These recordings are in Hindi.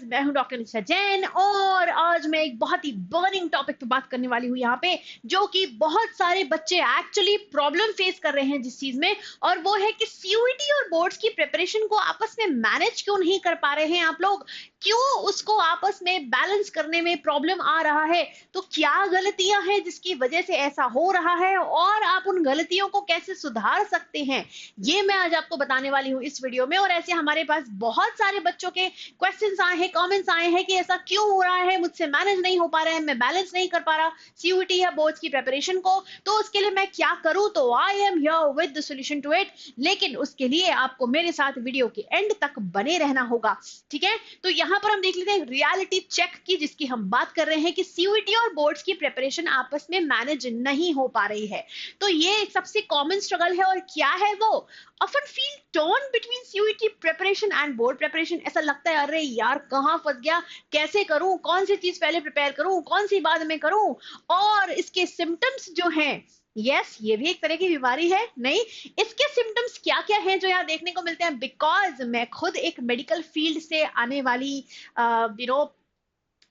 मैं हूं डॉक्टर निशा जैन और आज मैं एक बहुत ही बर्निंग टॉपिक पे बात करने वाली हूं यहाँ पे, जो कि बहुत सारे बच्चे एक्चुअली प्रॉब्लम फेस कर रहे हैं जिस चीज में, और वो है कि सीयूईटी और बोर्ड्स की प्रिपरेशन को आपस में मैनेज क्यों नहीं कर पा रहे हैं आप लोग, क्यों उसको आपस में बैलेंस करने में प्रॉब्लम आ रहा है, तो क्या गलतियां हैं जिसकी वजह से ऐसा हो रहा है और आप उन गलतियों को कैसे सुधार सकते हैं, ये मैं आज आपको बताने वाली हूँ इस वीडियो में। और ऐसे हमारे पास बहुत सारे बच्चों के क्वेश्चंस आए हैं, कमेंट्स आए हैं कि ऐसा क्यों हो रहा है, मुझसे मैनेज नहीं हो पा रहा है, मैं बैलेंस नहीं कर पा रहा सीयूईटी या बोर्ड्स की प्रिपरेशन को, तो उसके लिए मैं क्या करूं। तो I am here with the solution to it, लेकिन उसके लिए आपको मेरे साथ वीडियो के एंड तक बने रहना होगा, ठीक है। तो यहाँ पर हम देख लेते हैं रियलिटी चेक की, जिसकी हम बात कर रहे हैं कि सीयूईटी और बोर्ड्स की प्रिपरेशन आपस में मैनेज नहीं हो पा रही है। तो ये सबसे कॉमन स्ट्रगल है, और क्या है वो, often feel torn between CUET preparation and board preparation। ऐसा लगता है अरे यार कहाँ फंस गया, कैसे करूं, कौन सी चीज पहले प्रिपेयर करूं, कौन सी बाद में करूं। और इसके सिम्टम्स जो हैं, यस ये भी एक तरह की बीमारी है, नहीं इसके सिम्टम्स क्या क्या हैं जो यहाँ देखने को मिलते हैं, बिकॉज मैं खुद एक मेडिकल फील्ड से आने वाली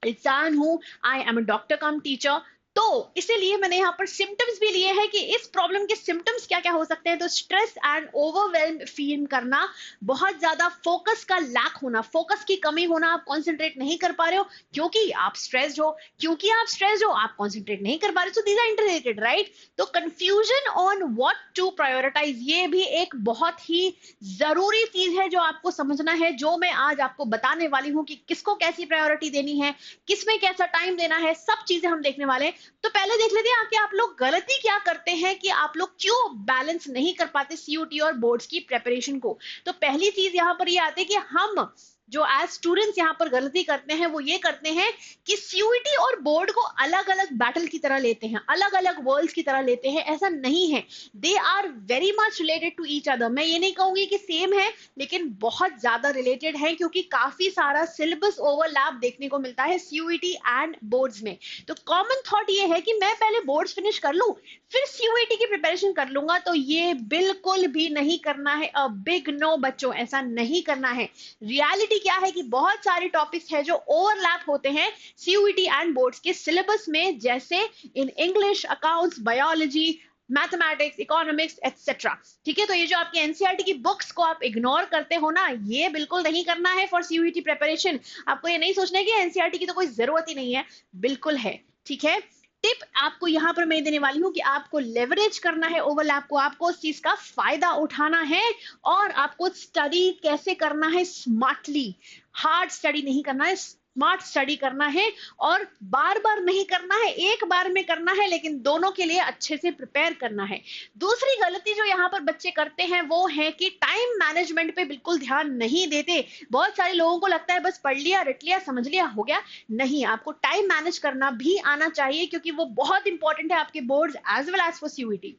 इंसान हूं, I am a doctor come teacher, तो इसीलिए मैंने यहाँ पर सिम्टम्स भी लिए हैं कि इस प्रॉब्लम के सिम्टम्स क्या क्या हो सकते हैं। तो स्ट्रेस एंड ओवरवेल्म फील करना, बहुत ज्यादा फोकस का लैक होना, फोकस की कमी होना, आप कॉन्सेंट्रेट नहीं कर पा रहे हो क्योंकि आप स्ट्रेस्ड हो, क्योंकि आप स्ट्रेस्ड हो आप कॉन्सेंट्रेट नहीं कर पा रहे, so these are interrelated right. तो confusion on what to prioritize, ये भी एक बहुत ही जरूरी चीज है जो आपको समझना है, जो मैं आज आपको बताने वाली हूँ कि किसको कैसी प्रायोरिटी देनी है, किसमें कैसा टाइम देना है, सब चीजें हम देखने वाले हैं। तो पहले देख लेते हैं कि आप लोग गलती क्या करते हैं, कि आप लोग क्यों बैलेंस नहीं कर पाते सीयूटी और बोर्ड्स की प्रिपरेशन को। तो पहली चीज यहां पर ये आती है कि हम जो एज स्टूडेंट्स यहाँ पर गलती करते हैं वो ये करते हैं कि सीयूईटी और बोर्ड को अलग अलग बैटल की तरह लेते हैं, अलग अलग वर्ल्ड्स की तरह लेते हैं। ऐसा नहीं है, they are very much related to each other. मैं ये नहीं कहूंगी कि सेम है, लेकिन बहुत ज्यादा रिलेटेड है, क्योंकि काफी सारा सिलेबस ओवरलैप देखने को मिलता है सीयूईटी एंड बोर्ड्स में। तो कॉमन थॉट ये है कि मैं पहले बोर्ड्स फिनिश कर लूं फिर सीयूईटी की प्रिपरेशन कर लूंगा, तो ये बिल्कुल भी नहीं करना है। अ बिग नो बच्चों, ऐसा नहीं करना है। रियलिटी क्या है कि बहुत सारे टॉपिक्स हैं जो ओवरलैप होते हैं सीयूईटी एंड बोर्ड्स के सिलेबस में, जैसे in English, accounts, biology, mathematics, economics etcetera, ठीक है। तो ये जो आपकी एनसीईआरटी की बुक्स को आप इग्नोर करते हो ना, ये बिल्कुल नहीं करना है फॉर सीयूईटी प्रिपरेशन। आपको ये नहीं सोचना है कि एनसीईआरटी की तो कोई जरूरत ही नहीं है, बिल्कुल है, ठीक है। टिप आपको यहां पर मैं देने वाली हूं कि आपको लेवरेज करना है ओवरलैप को, आपको उस चीज का फायदा उठाना है, और आपको स्टडी कैसे करना है, स्मार्टली। हार्ड स्टडी नहीं करना है, स्मार्ट स्टडी करना है, और बार बार नहीं करना है, एक बार में करना है, लेकिन दोनों के लिए अच्छे से प्रिपेयर करना है। दूसरी गलती जो यहाँ पर बच्चे करते हैं वो है कि टाइम मैनेजमेंट पे बिल्कुल ध्यान नहीं देते। बहुत सारे लोगों को लगता है बस पढ़ लिया, रट लिया, समझ लिया, हो गया। नहीं, आपको टाइम मैनेज करना भी आना चाहिए, क्योंकि वो बहुत इंपॉर्टेंट है आपके boards as well as for CUET.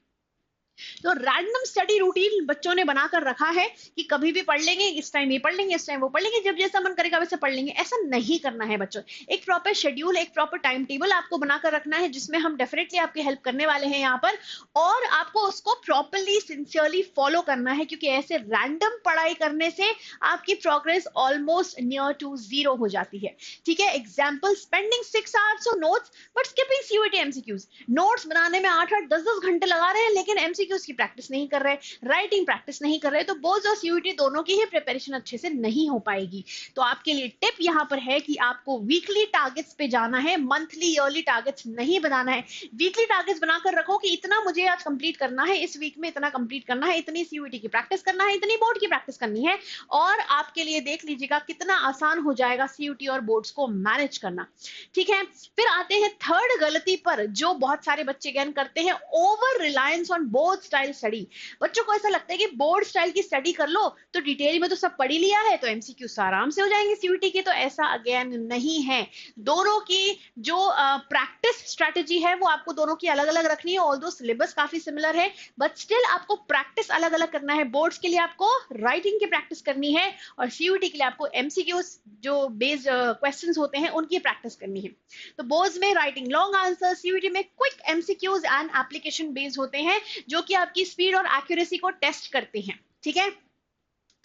तो रैंडम स्टडी रूटीन बच्चों ने बनाकर रखा है कि कभी भी पढ़ लेंगे, इस टाइम ये पढ़ लेंगे, इस टाइम वो पढ़ लेंगे, जब जैसा मन करेगा वैसे पढ़ लेंगे। ऐसा नहीं करना है बच्चों। एक प्रॉपर शेड्यूल, एक प्रॉपर टाइम टेबल आपको बनाकर रखना है, जिसमें हम डेफिनेटली आपकी हेल्प करने वाले हैं यहाँ पर, और आपको उसको प्रॉपरली सिंसियरली फॉलो करना है, क्योंकि ऐसे रैंडम पढ़ाई करने से आपकी progress almost near to zero हो जाती है, ठीक है। Example, spending 6 hours on notes but skipping CUET MCQs. Notes बनाने में 8-8, 10-10 घंटे लगा रहे हैं, लेकिन एमसीक्यूज की प्रैक्टिस नहीं कर रहे, राइटिंग प्रैक्टिस नहीं कर रहे, तो बोर्ड्स और सीयूईटी दोनों की ही प्रिपरेशन अच्छे से नहीं हो पाएगी। तो आपके लिए टिप यहाँ पर है कि आपको वीकली टारगेट्स पे जाना है, मंथली ईयरली टारगेट्स नहीं बनाना है। वीकली टारगेट्स बनाकर रखो कि इतना मुझे आज कंप्लीट करना है, इस वीक में इतना कंप्लीट करना है, इतनी सीयूईटी की प्रैक्टिस करना है, इतनी बोर्ड की प्रैक्टिस करनी है, और आपके लिए देख लीजिएगा कितना आसान हो जाएगा सीयूईटी और बोर्ड्स को मैनेज करना, ठीक है। फिर आते हैं थर्ड गलती पर, जो बहुत सारे बच्चे ज्ञान करते हैं, over reliance on board style study. बच्चों को ऐसा लगता है कि बोर्ड स्टाइल की स्टडी कर लो तो डिटेल में तो सब पढ़ ही लिया है, तो एमसीक्यू आराम से हो जाएंगे सीयूईटी के। तो ऐसा अगेन नहीं है। दोनों की जो प्रैक्टिस स्ट्रेटेजी है वो आपको दोनों की अलग अलग रखनी है, ऑल्दो सिलेबस काफी सिमिलर है, बट स्टिल आपको प्रैक्टिस अलग अलग करना है। बोर्ड्स के लिए आपको राइटिंग की प्रैक्टिस करनी है, और सीयूईटी के लिए आपको एमसीक्यू जो बेस्ड क्वेश्चंस होते हैं उनकी प्रैक्टिस करनी है। तो बोर्ड्स में राइटिंग लॉन्ग आंसर, सीयूईटी में quick MCQs and application based होते हैं, जो कि आपकी स्पीड और एक्यूरेसी को टेस्ट करते हैं, ठीक है।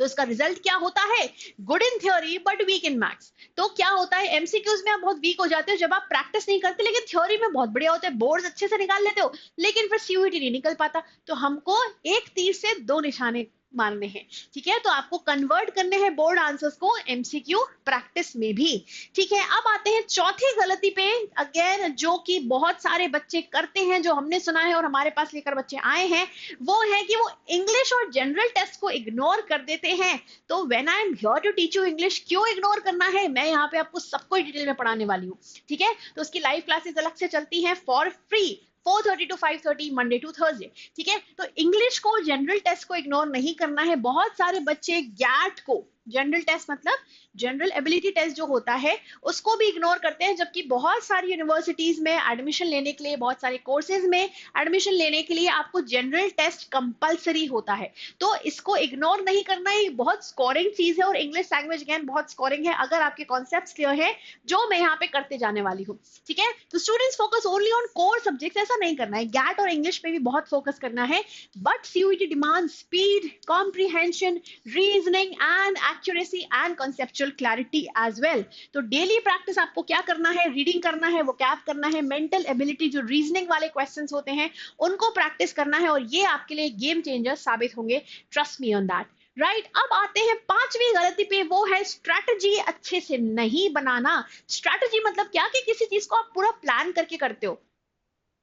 तो इसका रिजल्ट क्या होता है? Good in theory but weak in maths. तो क्या होता है, एमसीक्यूज में आप बहुत वीक हो जाते हो जब आप प्रैक्टिस नहीं करते, लेकिन थ्योरी में बहुत बढ़िया होते हैं, बोर्ड्स अच्छे से निकाल लेते हो, लेकिन फिर सीयूईटी नहीं निकल पाता। तो हमको एक तीर से दो निशाने मारने हैं, ठीक है? तो आपको कन्वर्ट करने हैं बोर्ड आंसर्स को एमसीक्यू प्रैक्टिस में भी, ठीक है? अब आते हैं चौथी गलती पे, अगेन जो कि बहुत सारे बच्चे करते हैं, जो हमने सुना है और हमारे पास लेकर बच्चे आए हैं, वो है कि वो इंग्लिश और जनरल टेस्ट को इग्नोर कर देते हैं। तो when I am here to teach you English, क्यों इग्नोर करना है, मैं यहाँ पे आपको सबको डिटेल में पढ़ाने वाली हूँ, ठीक है? तो उसकी लाइव क्लासेस अलग से चलती हैं for free, 4:30 to 5:30 Monday to Thursday, ठीक है? तो इंग्लिश को, जनरल टेस्ट को इग्नोर नहीं करना है। बहुत सारे बच्चे गैट को, जनरल टेस्ट मतलब जनरल एबिलिटी टेस्ट जो होता है, उसको भी इग्नोर करते हैं, जबकि बहुत सारी यूनिवर्सिटीज में एडमिशन लेने के लिए, बहुत सारे कोर्सेज में एडमिशन लेने के लिए आपको जनरल टेस्ट कंपलसरी होता है। तो इसको इग्नोर नहीं करना है, बहुत स्कोरिंग चीज है और इंग्लिश लैंग्वेज अगेन बहुत स्कोरिंग है, अगर आपके कॉन्सेप्ट्स क्लियर है जो मैं यहाँ पे करते जाने वाली हूँ, ठीक है? तो students focus only on core subjects, ऐसा नहीं करना है। गैट और इंग्लिश पे भी बहुत फोकस करना है, but CUET demand speed, comprehension, reasoning and accuracy and conceptual clarity as well. तो डेली प्रैक्टिस आपको क्या करना है? रीडिंग करना है, वोकैब करना है, मेंटल एबिलिटी जो रीजनिंग वाले क्वेश्चंस होते हैं उनको प्रैक्टिस करना है, और ये आपके लिए गेम चेंजर साबित होंगे, trust me on that, right? अब आते हैं पांचवी गलती पे, वो है स्ट्रैटेजी अच्छे से नहीं बनाना। स्ट्रैटेजी मतलब क्या कि किसी चीज को आप पूरा प्लान करके करते हो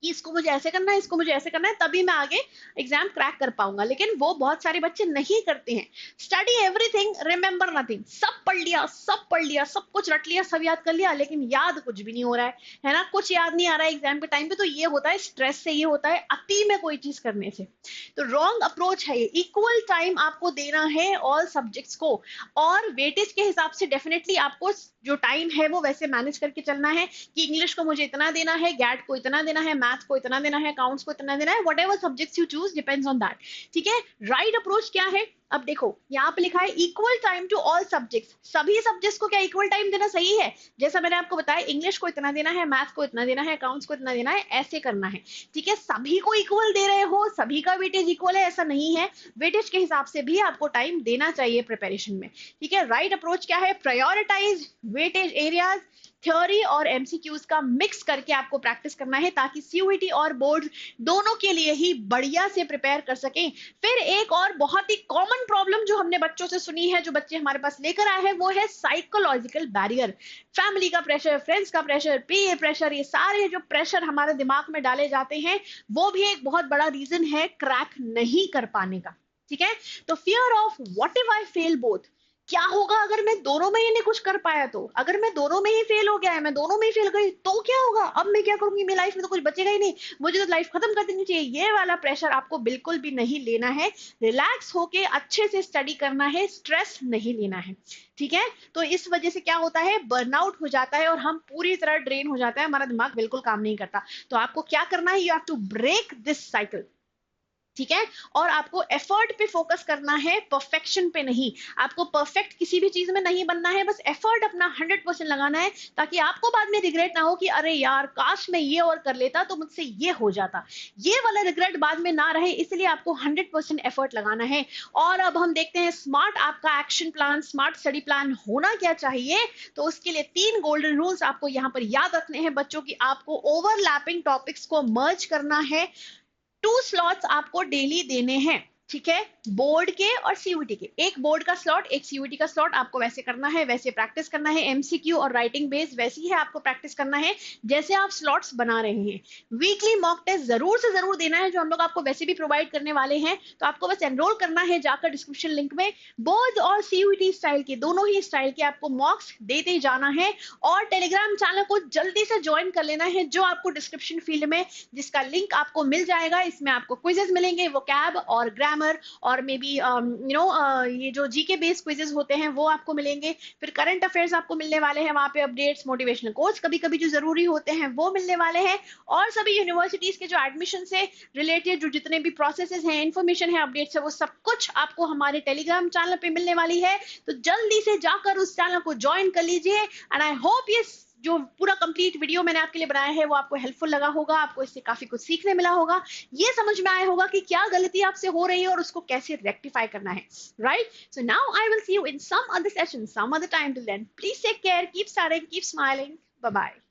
कि इसको मुझे ऐसे करना है, इसको मुझे ऐसे करना है, तभी मैं आगे एग्जाम क्रैक कर पाऊंगा, लेकिन वो बहुत सारे बच्चे नहीं करते हैं। Study everything, remember nothing. सब पढ़ लिया, सब पढ़ लिया, सब कुछ रट लिया, सब याद कर लिया, लेकिन याद कुछ भी नहीं हो रहा है ना? कुछ याद नहीं आ रहा है एग्जाम के टाइम पे। तो ये होता है स्ट्रेस से, ये होता है अति में कोई चीज करने से। तो रॉन्ग अप्रोच है ये। इक्वल टाइम आपको देना है ऑल सब्जेक्ट्स को, और वेटेज के हिसाब से डेफिनेटली आपको जो टाइम है वो वैसे मैनेज करके चलना है कि इंग्लिश को मुझे इतना देना है, गैट को इतना देना है, मैथ्स को इतना देना है, अकाउंट्स को इतना देना है, whatever subjects you choose depends on that, ठीक है? राइट अप्रोच क्या है? अब देखो यहाँ पे लिखा है equal time to all subjects. सभी सब्जेक्ट्स को क्या इक्वल टाइम देना सही है? जैसा मैंने आपको बताया, इंग्लिश को इतना देना है, मैथ्स को इतना देना है, अकाउंट्स को इतना देना है, ऐसे करना है, ठीक है? सभी को इक्वल दे रहे हो, सभी का वेटेज इक्वल है, ऐसा नहीं है। वेटेज के हिसाब से भी आपको टाइम देना चाहिए प्रिपरेशन में, ठीक है? राइट अप्रोच क्या है? प्रायोरिटाइज वेटेज एरियाज, थ्योरी और एमसीक्यूज का मिक्स करके आपको प्रैक्टिस करना है, ताकि सीयूईटी और बोर्ड दोनों के लिए ही बढ़िया से प्रिपेयर कर सकें। फिर एक और बहुत ही कॉमन प्रॉब्लम जो हमने बच्चों से सुनी है, जो बच्चे हमारे पास लेकर आए हैं, वो है साइकोलॉजिकल बैरियर। फैमिली का प्रेशर, फ्रेंड्स का प्रेशर, पीए प्रेशर, ये सारे जो प्रेशर हमारे दिमाग में डाले जाते हैं, वो भी एक बहुत बड़ा रीजन है क्रैक नहीं कर पाने का, ठीक है? तो fear of what if I fail both, क्या होगा अगर मैं दोनों में ही नहीं कुछ कर पाया? तो अगर मैं दोनों में ही फेल हो गया है, मैं दोनों में ही फेल गई, तो क्या होगा? अब मैं क्या करूंगी? मेरी लाइफ में तो कुछ बचेगा ही नहीं, मुझे तो लाइफ खत्म कर देनी चाहिए। ये वाला प्रेशर आपको बिल्कुल भी नहीं लेना है। रिलैक्स होके अच्छे से स्टडी करना है, स्ट्रेस नहीं लेना है, ठीक है? तो इस वजह से क्या होता है? बर्नआउट हो जाता है और हम पूरी तरह ड्रेन हो जाता है, हमारा दिमाग बिल्कुल काम नहीं करता। तो आपको क्या करना है? You have to break this cycle, ठीक है? और आपको एफर्ट पे फोकस करना है, परफेक्शन पे नहीं। आपको परफेक्ट किसी भी चीज में नहीं बनना है, बस एफर्ट अपना 100% लगाना है, ताकि आपको बाद में रिग्रेट ना हो कि अरे यार काश मैं ये और कर लेता तो मुझसे ये हो जाता। ये वाला रिग्रेट बाद में ना रहे, इसलिए आपको 100% एफर्ट लगाना है। और अब हम देखते हैं स्मार्ट आपका action plan, smart study plan होना क्या चाहिए। तो उसके लिए 3 गोल्डन रूल्स आपको यहाँ पर याद रखने हैं बच्चों की। आपको ओवरलैपिंग टॉपिक्स को मर्ज करना है, 2 स्लॉट्स आपको डेली देने हैं, ठीक है? बोर्ड के और सीयूईटी के। एक बोर्ड का स्लॉट, एक सीयूईटी का स्लॉट आपको वैसे करना है, वैसे प्रैक्टिस करना है। एमसीक्यू और राइटिंग बेस्ड वैसी है आपको प्रैक्टिस करना है जैसे आप स्लॉट्स बना रहे हैं। वीकली मॉक टेस्ट जरूर से जरूर देना है, जो हम लोग आपको वैसे भी प्रोवाइड करने वाले हैं। तो आपको बस एनरोल करना है जाकर डिस्क्रिप्शन लिंक में। बोर्ड और सीयूईटी स्टाइल के, दोनों ही स्टाइल के आपको मॉक्स देते ही जाना है। और टेलीग्राम चैनल को जल्दी से ज्वाइन कर लेना है, जो आपको डिस्क्रिप्शन फील्ड में, जिसका लिंक आपको मिल जाएगा। इसमें आपको क्विजेस मिलेंगे, वोकैब और ग्रामर, और मे बी ये जो जीके बेस्ड क्विजेस होते हैं वो आपको मिलेंगे। फिर करंट अफेयर्स आपको मिलने वाले हैं वहां पे, अपडेट्स, मोटिवेशनल कोर्स कभी कभी जो जरूरी होते हैं वो मिलने वाले हैं। और सभी यूनिवर्सिटीज के जो एडमिशन से रिलेटेड जो जितने भी प्रोसेसेस हैं, इंफॉर्मेशन है, अपडेट्स है, वो सब कुछ आपको हमारे टेलीग्राम चैनल पे मिलने वाली है। तो जल्दी से जाकर उस चैनल को ज्वाइन कर लीजिए। एंड आई होप ये जो पूरा कंप्लीट वीडियो मैंने आपके लिए बनाया है वो आपको हेल्पफुल लगा होगा, आपको इससे काफी कुछ सीखने मिला होगा, ये समझ में आया होगा कि क्या गलती आपसे हो रही है और उसको कैसे रेक्टिफाई करना है, right? So now I will see you in some other session, some other time. Till then, please take care, keep studying, keep smiling. Bye bye.